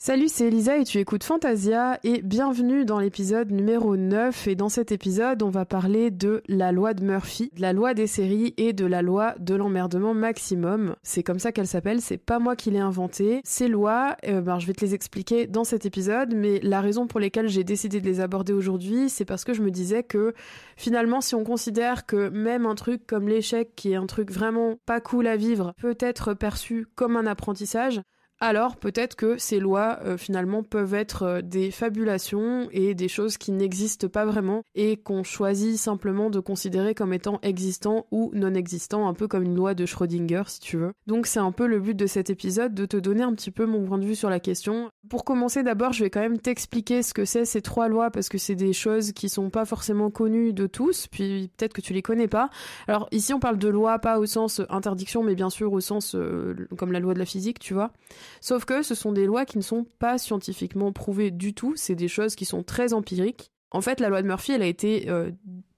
Salut, c'est Elisa et tu écoutes Fantasia et bienvenue dans l'épisode numéro 9 et dans cet épisode on va parler de la loi de Murphy, de la loi des séries et de la loi de l'emmerdement maximum. C'est comme ça qu'elle s'appelle, c'est pas moi qui l'ai inventée. Ces lois, je vais te les expliquer dans cet épisode, mais la raison pour laquelle j'ai décidé de les aborder aujourd'hui, c'est parce que je me disais que finalement si on considère que même un truc comme l'échec qui est un truc vraiment pas cool à vivre peut être perçu comme un apprentissage, alors peut-être que ces lois finalement peuvent être des fabulations et des choses qui n'existent pas vraiment et qu'on choisit simplement de considérer comme étant existants ou non existants, un peu comme une loi de Schrödinger si tu veux. Donc c'est un peu le but de cet épisode, de te donner un petit peu mon point de vue sur la question. Pour commencer d'abord, je vais quand même t'expliquer ce que c'est ces trois lois parce que c'est des choses qui sont pas forcément connues de tous, puis peut-être que tu les connais pas. Alors ici on parle de loi pas au sens interdiction mais bien sûr au sens comme la loi de la physique, tu vois. Sauf que ce sont des lois qui ne sont pas scientifiquement prouvées du tout, c'est des choses qui sont très empiriques. En fait, la loi de Murphy, elle a été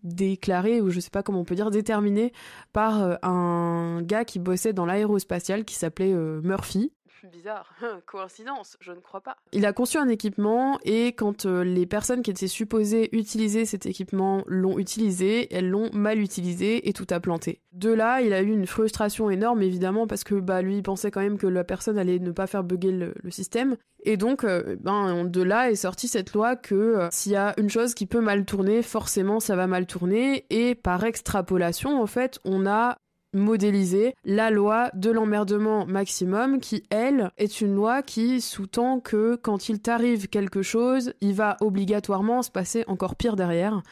déclarée, ou je sais pas comment on peut dire, déterminée par un gars qui bossait dans l'aérospatiale qui s'appelait Murphy. Bizarre, coïncidence, je ne crois pas. Il a conçu un équipement et quand les personnes qui étaient supposées utiliser cet équipement l'ont utilisé, elles l'ont mal utilisé et tout a planté. De là, il a eu une frustration énorme évidemment parce que lui il pensait quand même que la personne allait ne pas faire bugger le système. Et donc, de là est sortie cette loi que s'il y a une chose qui peut mal tourner, forcément ça va mal tourner et par extrapolation en fait, on a modéliser la loi de l'emmerdement maximum qui, elle, est une loi qui sous-tend que quand il t'arrive quelque chose, il va obligatoirement se passer encore pire derrière.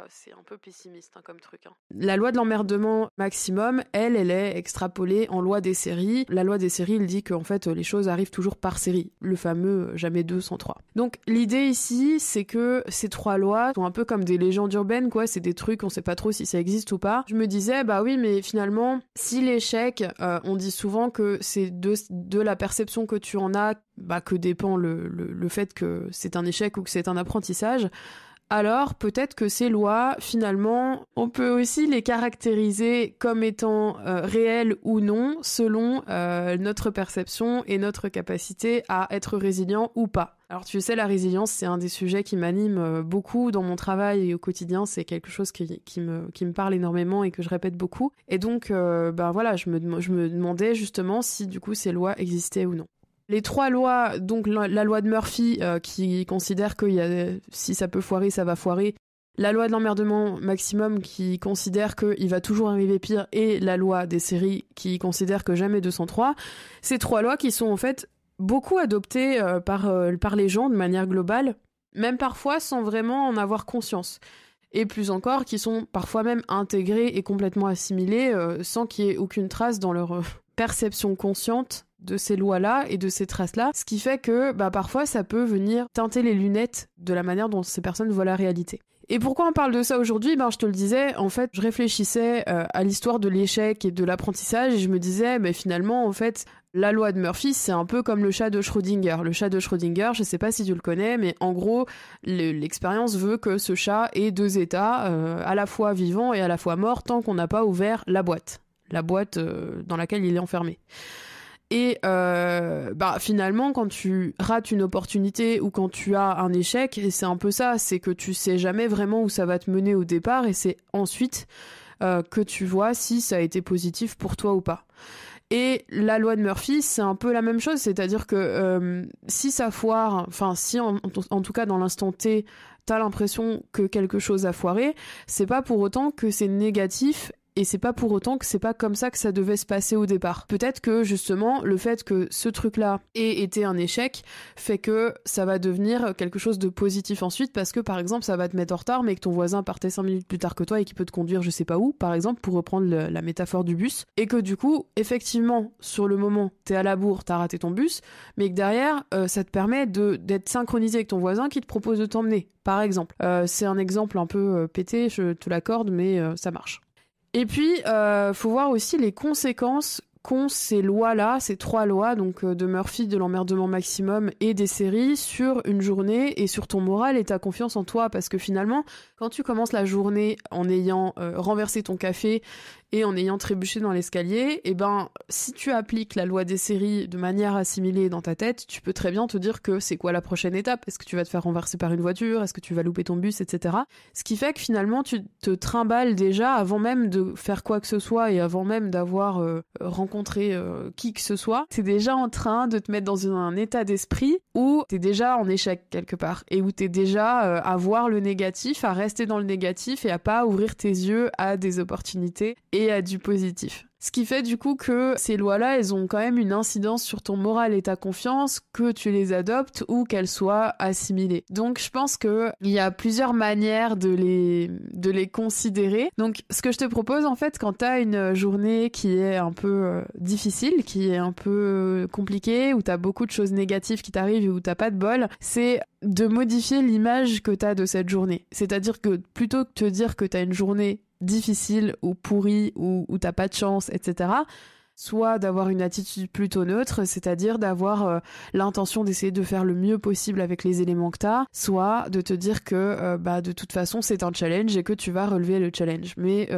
C'est un peu pessimiste comme truc. La loi de l'emmerdement maximum, elle est extrapolée en loi des séries. La loi des séries, il dit qu'en fait, les choses arrivent toujours par série. Le fameux jamais 2 sans 3. Donc, l'idée ici, c'est que ces trois lois sont un peu comme des légendes urbaines, quoi. C'est des trucs, on sait pas trop si ça existe ou pas. Je me disais, oui, mais finalement, si l'échec, on dit souvent que c'est de la perception que tu en as, que dépend le fait que c'est un échec ou que c'est un apprentissage. Alors peut-être que ces lois, finalement, on peut aussi les caractériser comme étant réelles ou non selon notre perception et notre capacité à être résilient ou pas. Alors tu sais, la résilience, c'est un des sujets qui m'anime beaucoup dans mon travail et au quotidien, c'est quelque chose qui me parle énormément et que je répète beaucoup. Et donc, je me demandais justement si du coup ces lois existaient ou non. Les trois lois, donc la loi de Murphy qui considère que si ça peut foirer, ça va foirer. La loi de l'emmerdement maximum qui considère qu'il va toujours arriver pire. Et la loi des séries qui considère que jamais 203. Ces trois lois qui sont en fait beaucoup adoptées par les gens de manière globale, même parfois sans vraiment en avoir conscience. Et plus encore, qui sont parfois même intégrées et complètement assimilées sans qu'il y ait aucune trace dans leur perception consciente de ces lois-là et de ces traces-là, ce qui fait que parfois ça peut venir teinter les lunettes de la manière dont ces personnes voient la réalité. Et pourquoi on parle de ça aujourd'hui ? Je te le disais, en fait, je réfléchissais à l'histoire de l'échec et de l'apprentissage et je me disais, finalement, en fait, la loi de Murphy, c'est un peu comme le chat de Schrödinger. Le chat de Schrödinger, je sais pas si tu le connais, mais en gros, l'expérience veut que ce chat ait deux états, à la fois vivant et à la fois mort, tant qu'on n'a pas ouvert la boîte dans laquelle il est enfermé. Et finalement, quand tu rates une opportunité ou quand tu as un échec, et c'est un peu ça, c'est que tu sais jamais vraiment où ça va te mener au départ, et c'est ensuite que tu vois si ça a été positif pour toi ou pas. Et la loi de Murphy, c'est un peu la même chose, c'est-à-dire que si ça foire, si en tout cas dans l'instant T, t'as l'impression que quelque chose a foiré, c'est pas pour autant que c'est négatif. Et c'est pas pour autant que c'est pas comme ça que ça devait se passer au départ. Peut-être que justement le fait que ce truc-là ait été un échec fait que ça va devenir quelque chose de positif ensuite parce que par exemple ça va te mettre en retard mais que ton voisin partait 5 minutes plus tard que toi et qui peut te conduire je sais pas où par exemple pour reprendre la métaphore du bus et que du coup effectivement sur le moment t'es à la bourre, t'as raté ton bus mais que derrière ça te permet d'être synchronisé avec ton voisin qui te propose de t'emmener par exemple. C'est un exemple un peu pété, je te l'accorde mais ça marche. Et puis, faut voir aussi les conséquences qu'ont ces lois-là, ces 3 lois, donc de Murphy, de l'emmerdement maximum et des séries, sur une journée et sur ton moral et ta confiance en toi. Parce que finalement, quand tu commences la journée en ayant renversé ton café et en ayant trébuché dans l'escalier, eh ben, si tu appliques la loi des séries de manière assimilée dans ta tête, tu peux très bien te dire que c'est quoi la prochaine étape. Est-ce que tu vas te faire renverser par une voiture? Est-ce que tu vas louper ton bus, etc. Ce qui fait que finalement, tu te trimbales déjà avant même de faire quoi que ce soit et avant même d'avoir rencontré qui que ce soit. T'es déjà en train de te mettre dans un état d'esprit où t'es déjà en échec quelque part et où t'es déjà à voir le négatif, à rester dans le négatif et à pas ouvrir tes yeux à des opportunités et à du positif. Ce qui fait du coup que ces lois-là, elles ont quand même une incidence sur ton moral et ta confiance, que tu les adoptes ou qu'elles soient assimilées. Donc je pense qu'il y a plusieurs manières de les considérer. Donc ce que je te propose en fait, quand t'as une journée qui est un peu difficile, qui est un peu compliquée, où t'as beaucoup de choses négatives qui t'arrivent et où t'as pas de bol, c'est de modifier l'image que t'as de cette journée. C'est-à-dire que plutôt que de te dire que t'as une journée difficile ou pourri ou t'as pas de chance, etc. Soit d'avoir une attitude plutôt neutre, c'est-à-dire d'avoir l'intention d'essayer de faire le mieux possible avec les éléments que t'as, soit de te dire que de toute façon c'est un challenge et que tu vas relever le challenge. Mais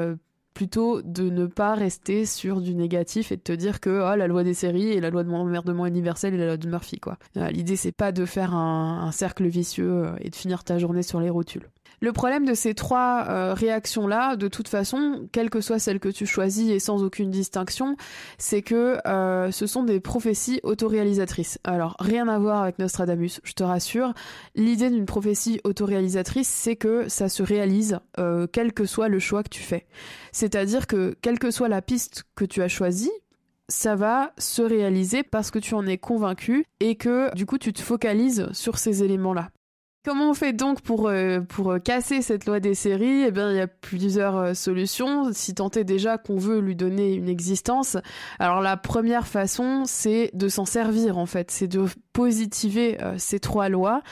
plutôt de ne pas rester sur du négatif et de te dire que la loi des séries et la loi de l'emmerdement universel et la loi de Murphy, quoi. L'idée c'est pas de faire un cercle vicieux et de finir ta journée sur les rotules. Le problème de ces 3 réactions-là, de toute façon, quelle que soit celle que tu choisis et sans aucune distinction, c'est que ce sont des prophéties autoréalisatrices. Alors, rien à voir avec Nostradamus, je te rassure. L'idée d'une prophétie autoréalisatrice, c'est que ça se réalise, quel que soit le choix que tu fais. C'est-à-dire que, quelle que soit la piste que tu as choisie, ça va se réaliser parce que tu en es convaincu et que, du coup, tu te focalises sur ces éléments-là. Comment on fait donc pour casser cette loi des séries? Eh bien, il y a plusieurs solutions, si tant est déjà qu'on veut lui donner une existence. Alors, la première façon, c'est de s'en servir, en fait. C'est de positiver ces 3 lois.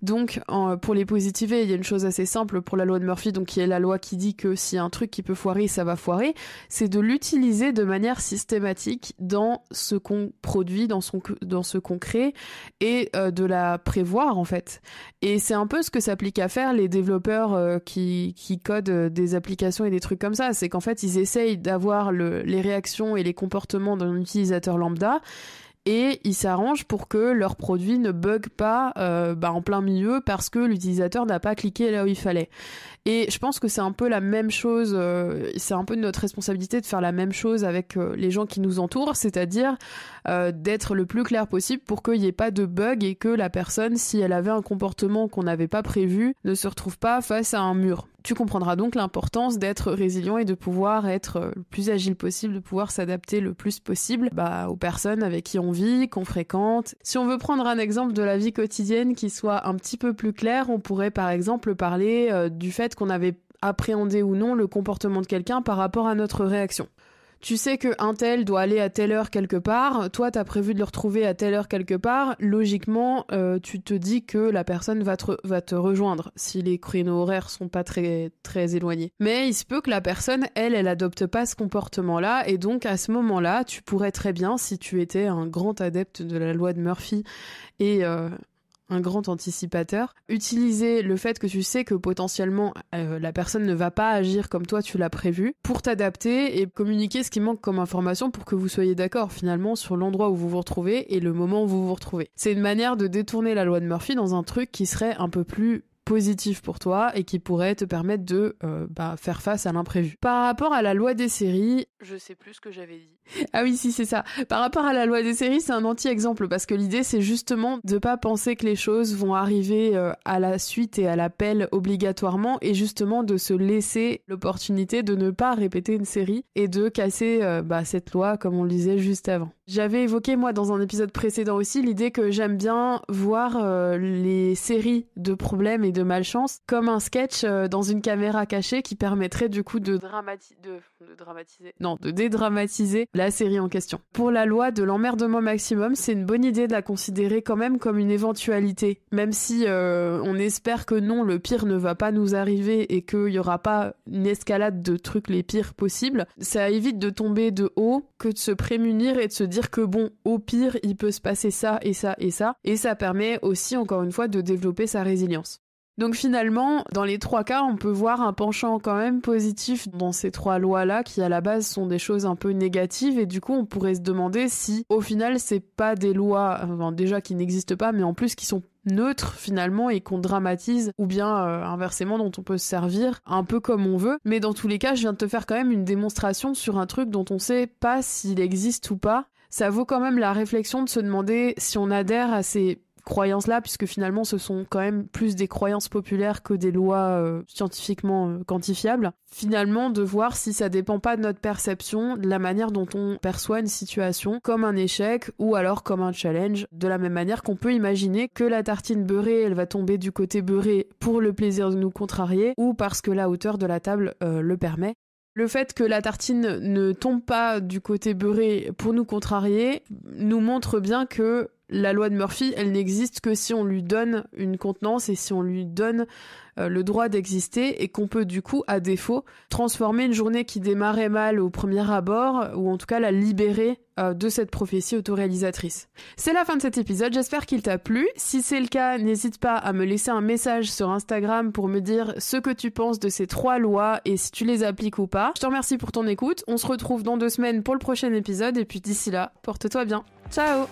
Donc, pour les positiver, il y a une chose assez simple pour la loi de Murphy, donc qui est la loi qui dit que s'il y a un truc qui peut foirer, ça va foirer. C'est de l'utiliser de manière systématique dans ce qu'on produit, dans ce qu'on crée, et de la prévoir, en fait. Et c'est un peu ce que s'applique à faire les développeurs qui codent des applications et des trucs comme ça. C'est qu'en fait, ils essayent d'avoir les réactions et les comportements d'un utilisateur lambda et ils s'arrangent pour que leur produit ne bug pas en plein milieu parce que l'utilisateur n'a pas cliqué là où il fallait. Et je pense que c'est un peu la même chose, c'est un peu de notre responsabilité de faire la même chose avec les gens qui nous entourent, c'est-à-dire d'être le plus clair possible pour qu'il n'y ait pas de bug et que la personne, si elle avait un comportement qu'on n'avait pas prévu, ne se retrouve pas face à un mur. Tu comprendras donc l'importance d'être résilient et de pouvoir être le plus agile possible, de pouvoir s'adapter le plus possible aux personnes avec qui on vit, qu'on fréquente. Si on veut prendre un exemple de la vie quotidienne qui soit un petit peu plus clair, on pourrait par exemple parler du fait qu'on avait appréhendé ou non le comportement de quelqu'un par rapport à notre réaction. Tu sais qu'un tel doit aller à telle heure quelque part, toi t'as prévu de le retrouver à telle heure quelque part, logiquement tu te dis que la personne va te rejoindre si les créneaux horaires sont pas très, très éloignés. Mais il se peut que la personne, elle adopte pas ce comportement-là et donc à ce moment-là, tu pourrais très bien, si tu étais un grand adepte de la loi de Murphy et un grand anticipateur, utiliser le fait que tu sais que potentiellement la personne ne va pas agir comme toi tu l'as prévu pour t'adapter et communiquer ce qui manque comme information pour que vous soyez d'accord finalement sur l'endroit où vous vous retrouvez et le moment où vous vous retrouvez. C'est une manière de détourner la loi de Murphy dans un truc qui serait un peu plus positif pour toi et qui pourrait te permettre de faire face à l'imprévu. Par rapport à la loi des séries, je sais plus ce que j'avais dit. Ah oui, si, c'est ça. Par rapport à la loi des séries, c'est un anti-exemple parce que l'idée, c'est justement de pas penser que les choses vont arriver à la suite et à l'appel obligatoirement et justement de se laisser l'opportunité de ne pas répéter une série et de casser cette loi comme on le disait juste avant. J'avais évoqué, moi, dans un épisode précédent aussi, l'idée que j'aime bien voir les séries de problèmes et de malchance comme un sketch dans une caméra cachée qui permettrait du coup de dédramatiser la série en question. Pour la loi de l'emmerdement maximum, c'est une bonne idée de la considérer quand même comme une éventualité, même si on espère que non, le pire ne va pas nous arriver et qu'il y aura pas une escalade de trucs les pires possibles. Ça évite de tomber de haut, que de se prémunir et de se dire que bon, au pire, il peut se passer ça et ça et ça. Et ça permet aussi, encore une fois, de développer sa résilience. Donc finalement, dans les 3 cas, on peut voir un penchant quand même positif dans ces 3 lois-là, qui à la base sont des choses un peu négatives, et du coup on pourrait se demander si au final c'est pas des lois, déjà qui n'existent pas, mais en plus qui sont neutres finalement et qu'on dramatise, ou bien inversement dont on peut se servir un peu comme on veut. Mais dans tous les cas, je viens de te faire quand même une démonstration sur un truc dont on sait pas s'il existe ou pas. Ça vaut quand même la réflexion de se demander si on adhère à ces croyances-là, puisque finalement ce sont quand même plus des croyances populaires que des lois scientifiquement quantifiables. Finalement, de voir si ça dépend pas de notre perception, de la manière dont on perçoit une situation, comme un échec ou alors comme un challenge, de la même manière qu'on peut imaginer que la tartine beurrée, elle va tomber du côté beurré pour le plaisir de nous contrarier, ou parce que la hauteur de la table le permet. Le fait que la tartine ne tombe pas du côté beurré pour nous contrarier nous montre bien que la loi de Murphy, elle n'existe que si on lui donne une contenance et si on lui donne le droit d'exister, et qu'on peut du coup, à défaut, transformer une journée qui démarrait mal au premier abord, ou en tout cas la libérer de cette prophétie autoréalisatrice. C'est la fin de cet épisode, j'espère qu'il t'a plu. Si c'est le cas, n'hésite pas à me laisser un message sur Instagram pour me dire ce que tu penses de ces 3 lois et si tu les appliques ou pas. Je te remercie pour ton écoute, on se retrouve dans 2 semaines pour le prochain épisode, et puis d'ici là, porte-toi bien. Ciao!